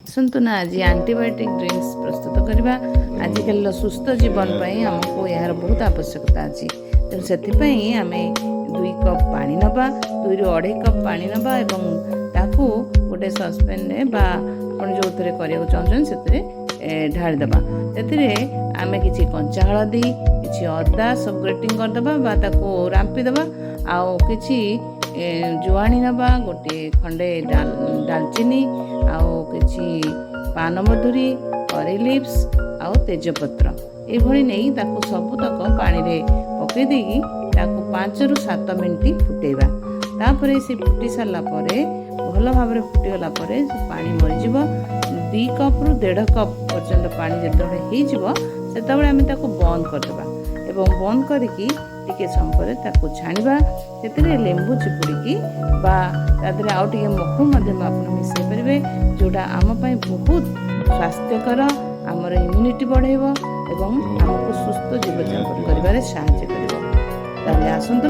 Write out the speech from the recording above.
आसतु ना आज antibiotic drinks प्रस्तुत करवा। आजिकल सुस्थ जीवन आमको यार बहुत आवश्यकता अच्छी। तेणु से आम 2 कप पानी नवा, 2 ରୁ 2.5 कप पानी नवा एवं ताकू गोटे सस्पेन जो करने चाहते ढालीदे। से आम कि कंचा हलदी कि अदा सब ग्रेटिंग करदे रांपिदे। आउ कि जुआणी नवा, गोटे खंडे डालचीनी, आउ कि पानमधुरी, करी लिप्स आउ तेजपत्र ये नहीं सबुतक पानी रे पकई देकी 5 ରୁ 7 मिनिट फुटेबा। तापर से फुटी सारा भल भाव फुटीगला से पानी मरीज। 2 कप ରୁ 1.5 कप पर्यंत पानी जो होते आम बंद करदे एवं बंद करके टिके समय छाणा। से लेंबू चिपुड़ी आउ टे मखु मिसई पारे जोड़ा आमपाई बहुत स्वास्थ्यकर, आमर इम्यूनिटी बढ़ेब एवं आमको सुस्थ जीवन यापन कर साहय कर। आसतु